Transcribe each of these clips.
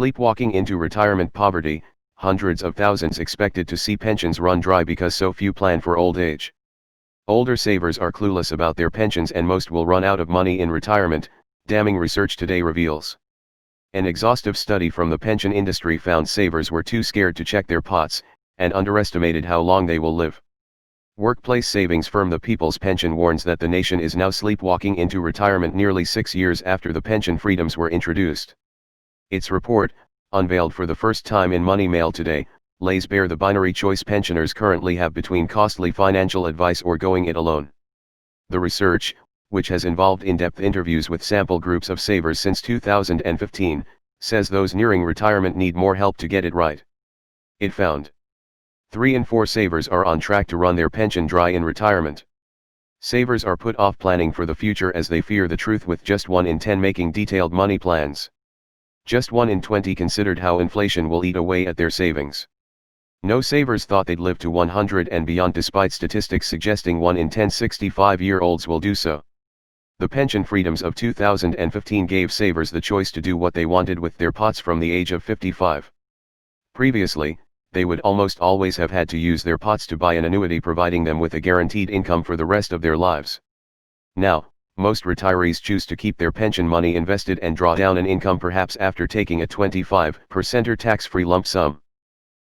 Sleepwalking into retirement poverty, hundreds of thousands expected to see pensions run dry because so few plan for old age. Older savers are clueless about their pensions and most will run out of money in retirement, damning research today reveals. An exhaustive study from the pension industry found savers were too scared to check their pots, and underestimated how long they will live. Workplace savings firm The People's Pension warns that the nation is now sleepwalking into retirement nearly 6 years after the pension freedoms were introduced. Its report, unveiled for the first time in Money Mail today, lays bare the binary choice pensioners currently have between costly financial advice or going it alone. The research, which has involved in-depth interviews with sample groups of savers since 2015, says those nearing retirement need more help to get it right. It found 3 in 4 savers are on track to run their pension dry in retirement. Savers are put off planning for the future as they fear the truth, with just 1 in 10 making detailed money plans. Just 1 in 20 considered how inflation will eat away at their savings. No savers thought they'd live to 100 and beyond, despite statistics suggesting 1 in 10 65-year-olds will do so. The pension freedoms of 2015 gave savers the choice to do what they wanted with their pots from the age of 55. Previously, they would almost always have had to use their pots to buy an annuity, providing them with a guaranteed income for the rest of their lives. Now, most retirees choose to keep their pension money invested and draw down an income, perhaps after taking a 25% or tax-free lump sum.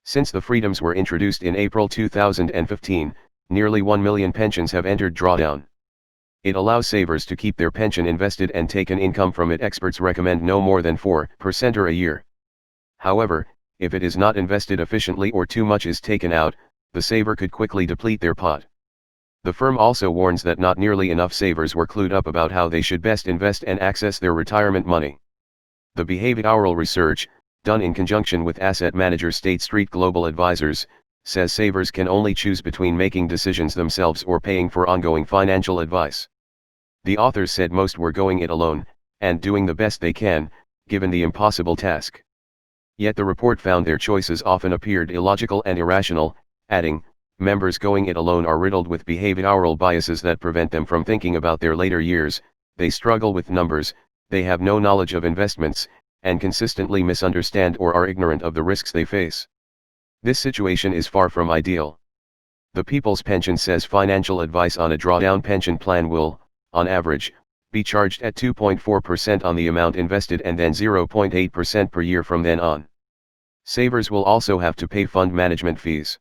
Since the freedoms were introduced in April 2015, nearly 1 million pensions have entered drawdown. It allows savers to keep their pension invested and take an income from it. Experts recommend no more than 4% a year. However, if it is not invested efficiently or too much is taken out, the saver could quickly deplete their pot. The firm also warns that not nearly enough savers were clued up about how they should best invest and access their retirement money. The behavioral research, done in conjunction with asset manager State Street Global Advisors, says savers can only choose between making decisions themselves or paying for ongoing financial advice. The authors said most were going it alone, and doing the best they can, given the impossible task. Yet the report found their choices often appeared illogical and irrational, adding, members going it alone are riddled with behavioral biases that prevent them from thinking about their later years, they struggle with numbers, they have no knowledge of investments, and consistently misunderstand or are ignorant of the risks they face. This situation is far from ideal. The People's Pension says financial advice on a drawdown pension plan will, on average, be charged at 2.4% on the amount invested and then 0.8% per year from then on. Savers will also have to pay fund management fees.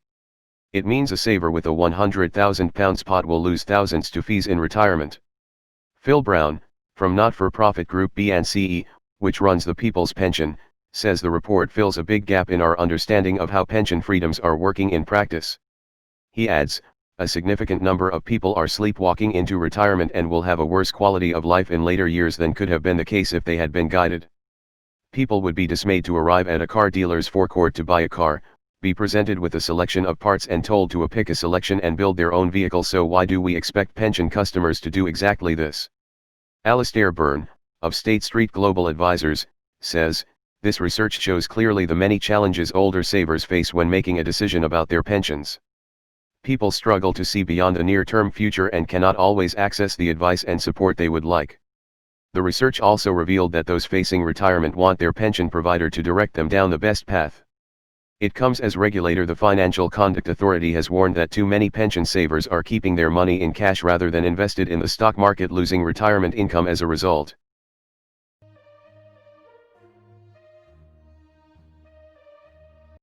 It means a saver with a £100,000 pot will lose thousands to fees in retirement. Phil Brown, from not-for-profit group B&CE, which runs the People's Pension, says the report fills a big gap in our understanding of how pension freedoms are working in practice. He adds, a significant number of people are sleepwalking into retirement and will have a worse quality of life in later years than could have been the case if they had been guided. People would be dismayed to arrive at a car dealer's forecourt to buy a car, be presented with a selection of parts and told to pick a selection and build their own vehicle. So why do we expect pension customers to do exactly this? Alistair Byrne, of State Street Global Advisors, says, this research shows clearly the many challenges older savers face when making a decision about their pensions. People struggle to see beyond a near-term future and cannot always access the advice and support they would like. The research also revealed that those facing retirement want their pension provider to direct them down the best path. It comes as regulator the Financial Conduct Authority has warned that too many pension savers are keeping their money in cash rather than invested in the stock market, losing retirement income as a result.